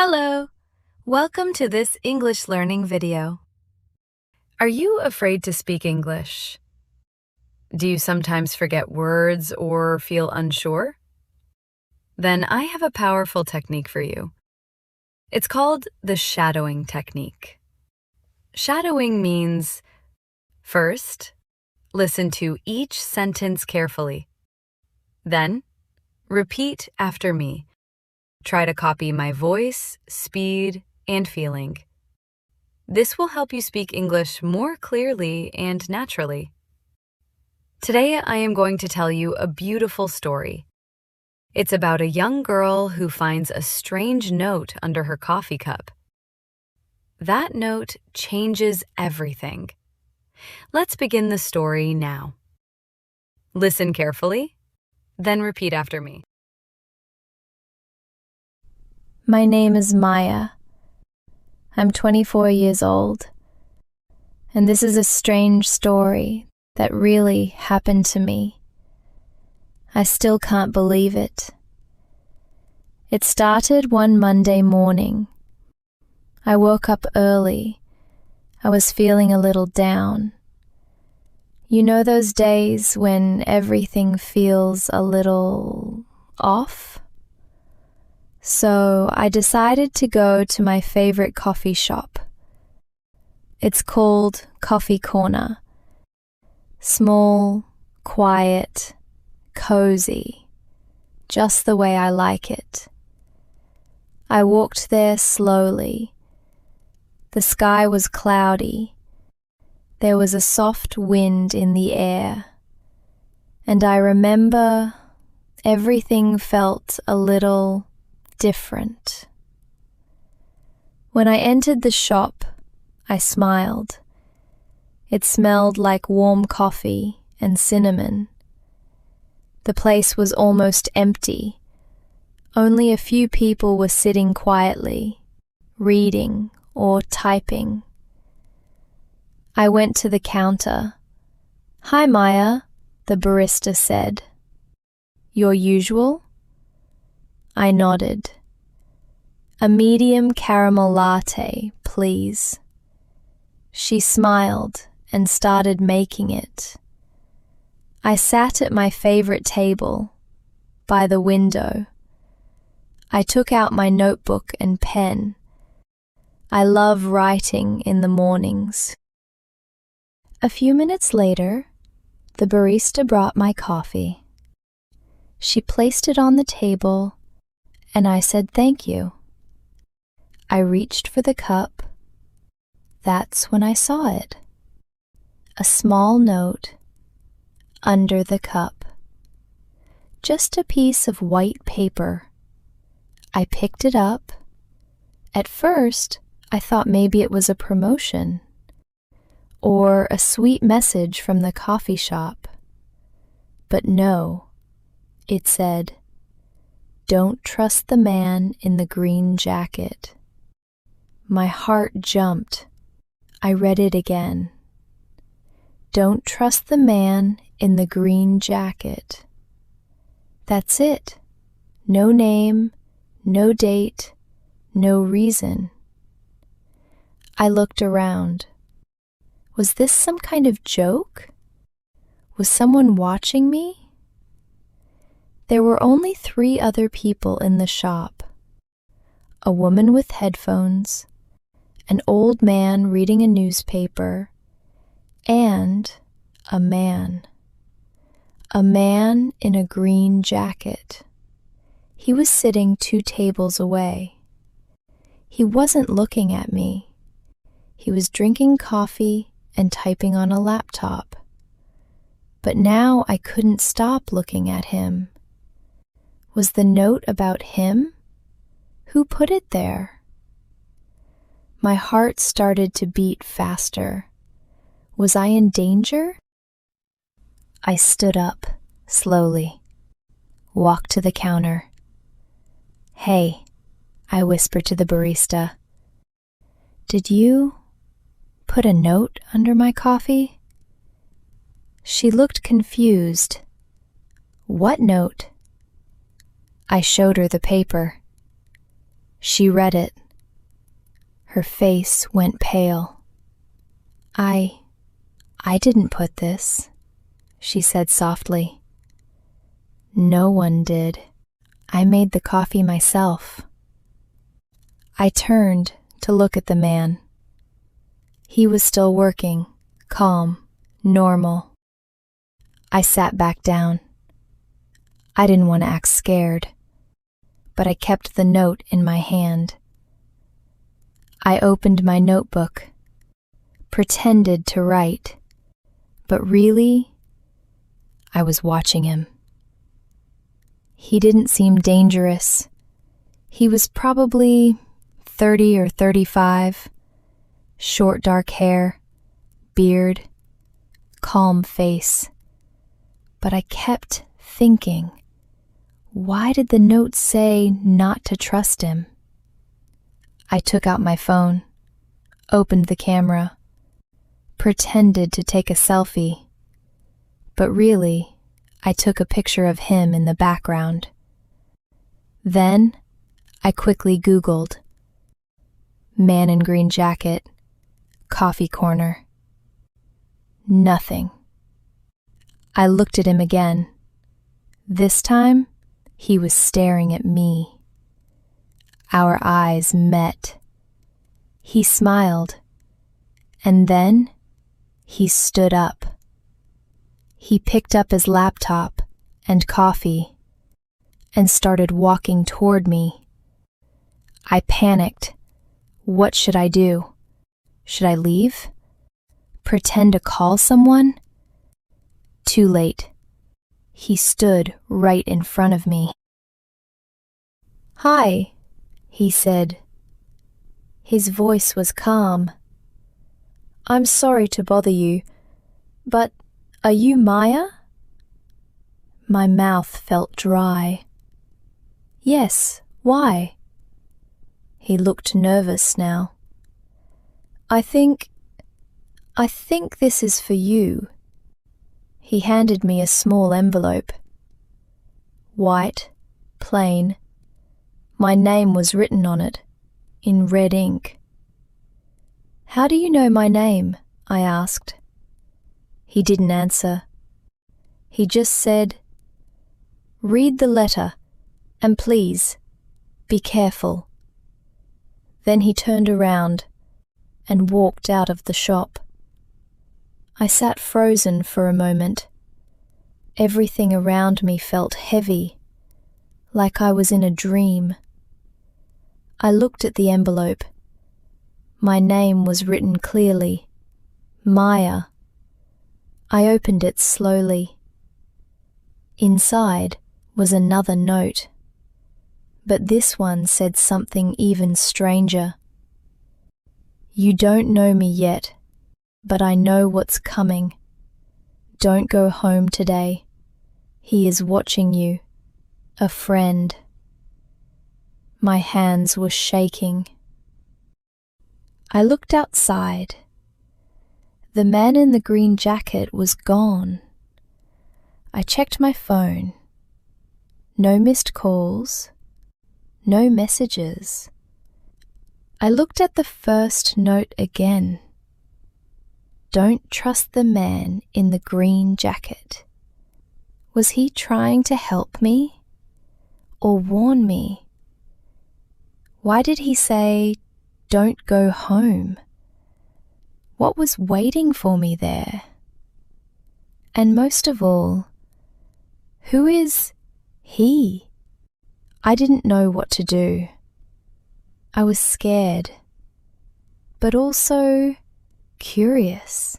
Hello! Welcome to this English learning video. Are you afraid to speak English? Do you sometimes forget words or feel unsure? Then I have a powerful technique for you. It's called the shadowing technique. Shadowing means, first, listen to each sentence carefully. Then, repeat after me. Try to copy my voice, speed, and feeling. This will help you speak English more clearly and naturally. Today, I am going to tell you a beautiful story. It's about a young girl who finds a strange note under her coffee cup. That note changes everything. Let's begin the story now. Listen carefully, then repeat after me. My name is Maya. I'm 24 years old, and this is a strange story that really happened to me. I still can't believe it. It started one Monday morning. I woke up early. I was feeling a little down. You know those days when everything feels a little off? So I decided to go to my favorite coffee shop. It's called Coffee Corner. Small, quiet, cozy, just the way I like it. I walked there slowly. The sky was cloudy. There was a soft wind in the air. And I remember everything felt a little different. When I entered the shop, I smiled. It smelled like warm coffee and cinnamon. The place was almost empty. Only a few people were sitting quietly, reading or typing. I went to the counter. "Hi, Maya," the barista said. "Your usual?" I nodded. "A medium caramel latte, please." She smiled and started making it. I sat at my favorite table, by the window. I took out my notebook and pen. I love writing in the mornings. A few minutes later, the barista brought my coffee. She placed it on the table, and I said thank you. I reached for the cup. That's when I saw it. A small note under the cup. Just a piece of white paper. I picked it up. At first, I thought maybe it was a promotion or a sweet message from the coffee shop. But no, it said, "Don't trust the man in the green jacket." My heart jumped. I read it again. "Don't trust the man in the green jacket." That's it. No name, no date, no reason. I looked around. Was this some kind of joke? Was someone watching me? There were only 3 other people in the shop. A woman with headphones, an old man reading a newspaper, and a man. A man in a green jacket. He was sitting 2 tables away. He wasn't looking at me. He was drinking coffee and typing on a laptop. But now I couldn't stop looking at him. Was the note about him? Who put it there? My heart started to beat faster. Was I in danger? I stood up, slowly, walked to the counter. "Hey," I whispered to the barista. "Did you put a note under my coffee?" She looked confused. "What note?" I showed her the paper. She read it. Her face went pale. I didn't put this, she said softly. No one did. I made the coffee myself. I turned to look at the man. He was still working, calm, normal. I sat back down. I didn't want to act scared, but I kept the note in my hand. I opened my notebook, pretended to write, but really, I was watching him. He didn't seem dangerous. He was probably 30 or 35, short dark hair, beard, calm face. But I kept thinking, why did the note say not to trust him? I took out my phone, opened the camera, pretended to take a selfie, but really, I took a picture of him in the background. Then, I quickly Googled, man in green jacket, coffee corner. Nothing. I looked at him again. This time, he was staring at me. Our eyes met. He smiled, and then he stood up. He picked up his laptop and coffee and started walking toward me. I panicked. What should I do? Should I leave? Pretend to call someone? Too late. He stood right in front of me. "Hi," he said. His voice was calm. "I'm sorry to bother you, but are you Maya?" My mouth felt dry. "Yes, why?" He looked nervous now. I think this is for you." He handed me a small envelope. White, plain. My name was written on it, in red ink. "How do you know my name?" I asked. He didn't answer. He just said, "Read the letter, and please, be careful." Then he turned around and walked out of the shop. I sat frozen for a moment. Everything around me felt heavy, like I was in a dream. I looked at the envelope. My name was written clearly, Maya. I opened it slowly. Inside was another note, but this one said something even stranger. "You don't know me yet, but I know what's coming. Don't go home today. He is watching you. A friend." My hands were shaking. I looked outside. The man in the green jacket was gone. I checked my phone. No missed calls. No messages. I looked at the first note again. Don't trust the man in the green jacket. Was he trying to help me or warn me? Why did he say, "Don't go home"? What was waiting for me there? And most of all, who is he? I didn't know what to do. I was scared, but also curious.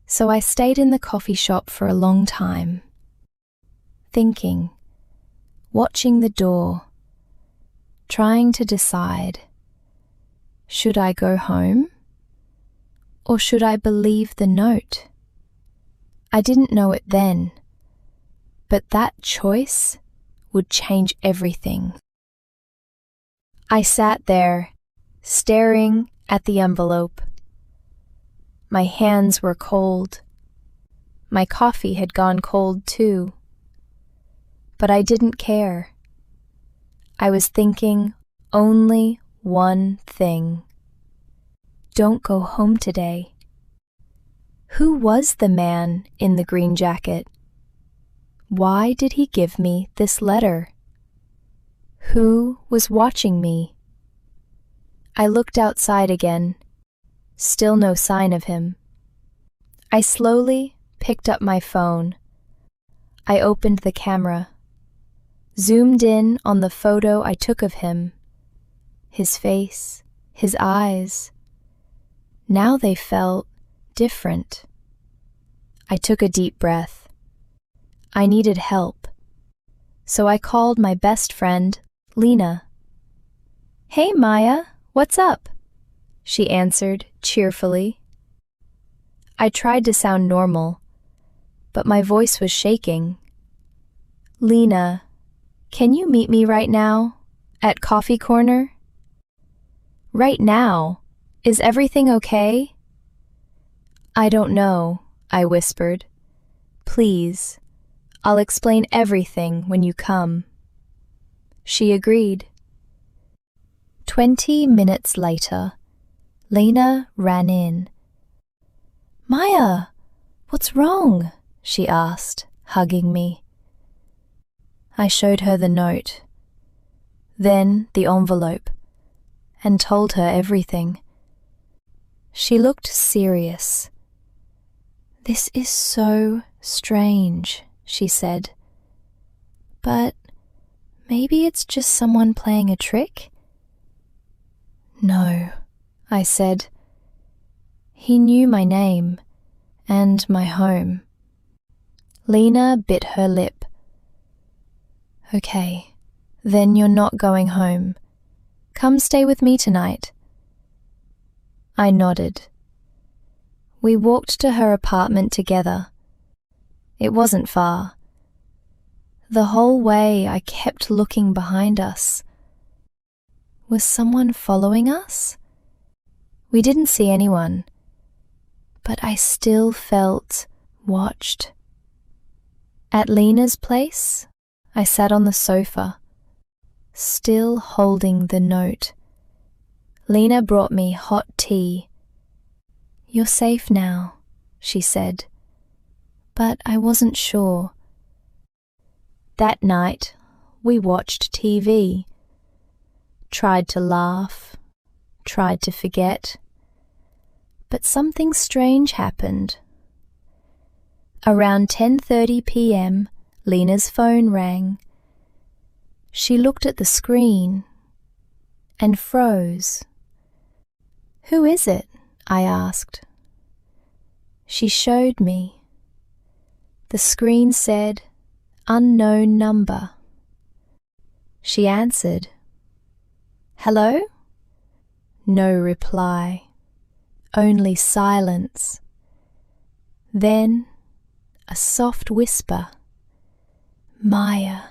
So I stayed in the coffee shop for a long time, thinking, watching the door, trying to decide, should I go home or should I believe the note? I didn't know it then, but that choice would change everything. I sat there, staring at the envelope. My hands were cold. My coffee had gone cold too. But I didn't care. I was thinking only one thing. Don't go home today. Who was the man in the green jacket? Why did he give me this letter? Who was watching me? I looked outside again. Still no sign of him. I slowly picked up my phone. I opened the camera, zoomed in on the photo I took of him. His face, his eyes. Now they felt different. I took a deep breath. I needed help. So I called my best friend, Lena. "Hey, Maya, what's up?" she answered cheerfully. I tried to sound normal, but my voice was shaking. "Lena, can you meet me right now, at Coffee Corner?" "Right now? Is everything okay?" "I don't know," I whispered. "Please, I'll explain everything when you come." She agreed. 20 minutes later, Lena ran in. "Maya, what's wrong?" she asked, hugging me. I showed her the note, then the envelope, and told her everything. She looked serious. "This is so strange," she said. "But maybe it's just someone playing a trick?" "No," I said. "He knew my name and my home." Lena bit her lip. "Okay, then you're not going home. Come stay with me tonight." I nodded. We walked to her apartment together. It wasn't far. The whole way I kept looking behind us. Was someone following us? We didn't see anyone, but I still felt watched. At Lena's place, I sat on the sofa, still holding the note. Lena brought me hot tea. "You're safe now," she said, but I wasn't sure. That night, we watched TV, tried to laugh, tried to forget, but something strange happened. Around 10:30 p.m., Lena's phone rang. She looked at the screen and froze. "Who is it?" I asked. She showed me. The screen said, "Unknown number." She answered. "Hello?" No reply, only silence. Then a soft whisper. "Maya,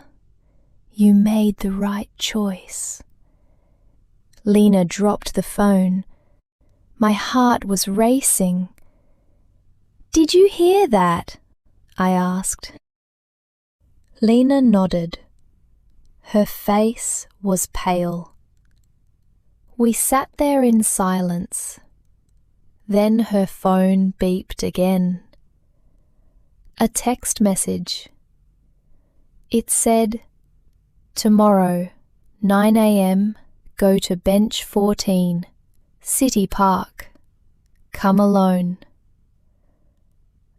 you made the right choice." Lena dropped the phone. My heart was racing. "Did you hear that?" I asked. Lena nodded. Her face was pale. We sat there in silence. Then her phone beeped again. A text message. It said, "Tomorrow, 9 a.m., go to bench 14, City Park. Come alone."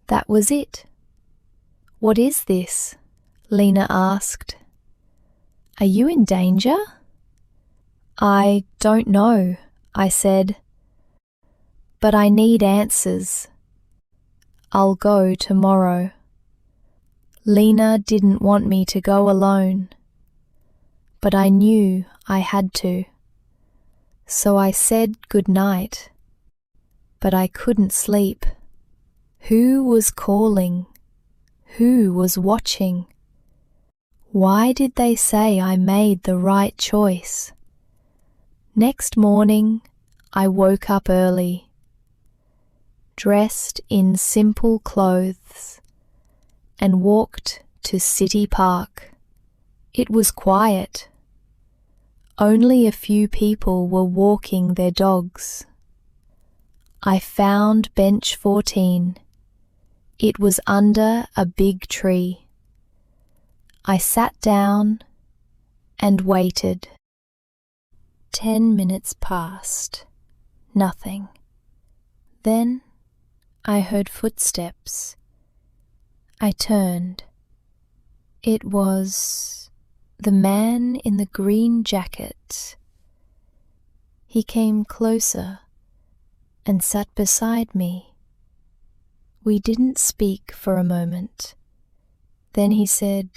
That was it. "What is this?" Lena asked. "Are you in danger?" "I don't know," I said. "But I need answers. I'll go tomorrow." Lena didn't want me to go alone, but I knew I had to. So I said good night, but I couldn't sleep. Who was calling? Who was watching? Why did they say I made the right choice? Next morning, I woke up early, dressed in simple clothes, and walked to City Park. It was quiet. Only a few people were walking their dogs. I found bench 14. It was under a big tree. I sat down and waited. 10 minutes passed. Nothing. Then I heard footsteps. I turned. It was the man in the green jacket. He came closer and sat beside me. We didn't speak for a moment. Then he said,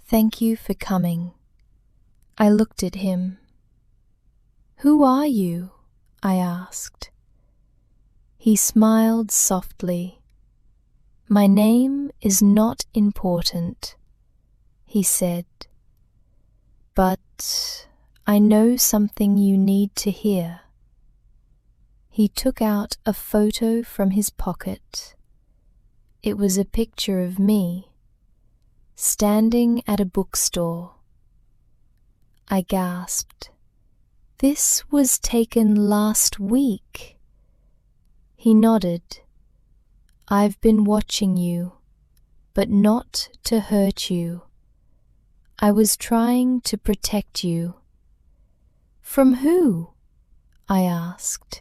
"Thank you for coming." I looked at him. "Who are you?" I asked. He smiled softly. "My name is not important," he said, "but I know something you need to hear." He took out a photo from his pocket. It was a picture of me, standing at a bookstore. I gasped. "This was taken last week." He nodded. "I've been watching you, but not to hurt you. I was trying to protect you." "From who?" I asked.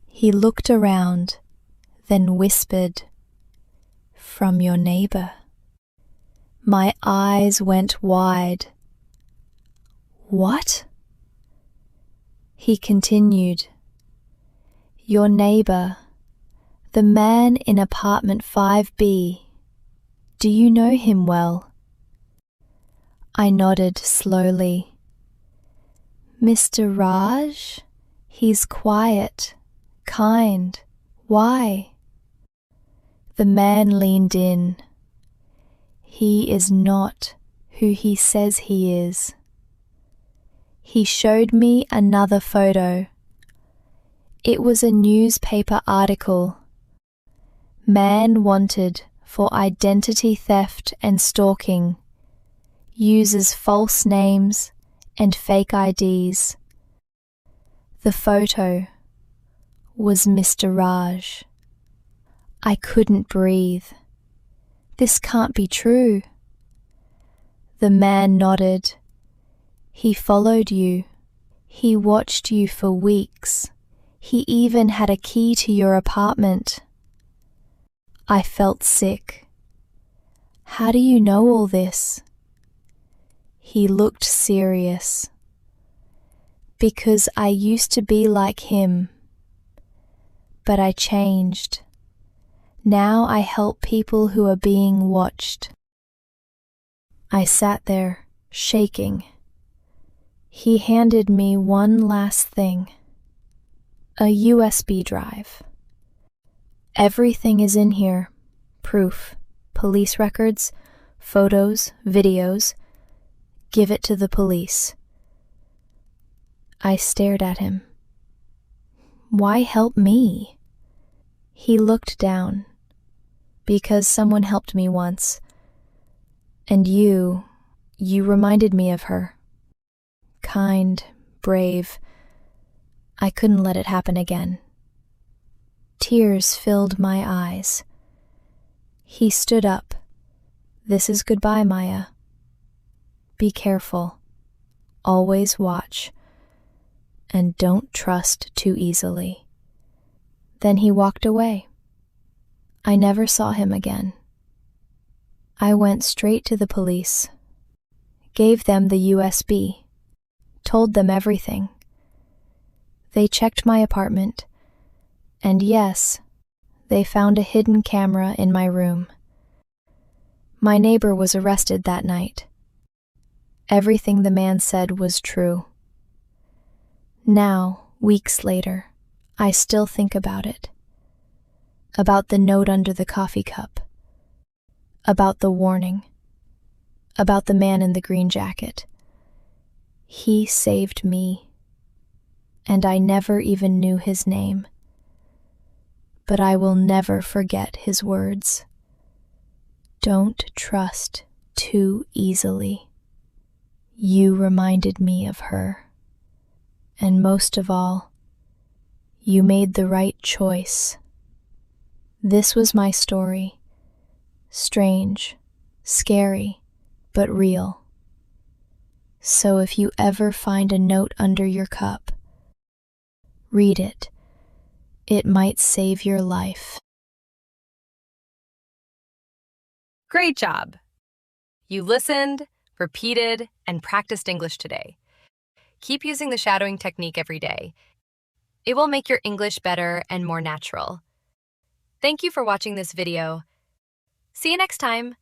He looked around, then whispered, "From your neighbor." My eyes went wide. "What?" He continued, "Your neighbor, the man in apartment 5B. Do you know him well?" I nodded slowly. "Mr. Raj? He's quiet, kind. Why?" The man leaned in. "He is not who he says he is." He showed me another photo. It was a newspaper article. "Man wanted for identity theft and stalking. Uses false names and fake IDs." The photo was Mr. Raj. I couldn't breathe. "This can't be true." The man nodded. "He followed you. He watched you for weeks. He even had a key to your apartment." I felt sick. "How do you know all this?" He looked serious. "Because I used to be like him. But I changed. Now I help people who are being watched." I sat there, shaking. He handed me one last thing. A USB drive. "Everything is in here. Proof, police records, photos, videos. Give it to the police." I stared at him. "Why help me?" He looked down. "Because someone helped me once. And you reminded me of her. Kind, brave. I couldn't let it happen again." Tears filled my eyes. He stood up. "This is goodbye, Maya. Be careful. Always watch. And don't trust too easily." Then he walked away. I never saw him again. I went straight to the police, gave them the USB, told them everything. They checked my apartment, and yes, they found a hidden camera in my room. My neighbor was arrested that night. Everything the man said was true. Now, weeks later, I still think about it. About the note under the coffee cup. About the warning. About the man in the green jacket. He saved me. And I never even knew his name. But I will never forget his words. Don't trust too easily. You reminded me of her. And most of all, you made the right choice. This was my story. Strange, scary, but real. So if you ever find a note under your cup, read it. It might save your life. Great job! You listened, repeated, and practiced English today. Keep using the shadowing technique every day. It will make your English better and more natural. Thank you for watching this video. See you next time!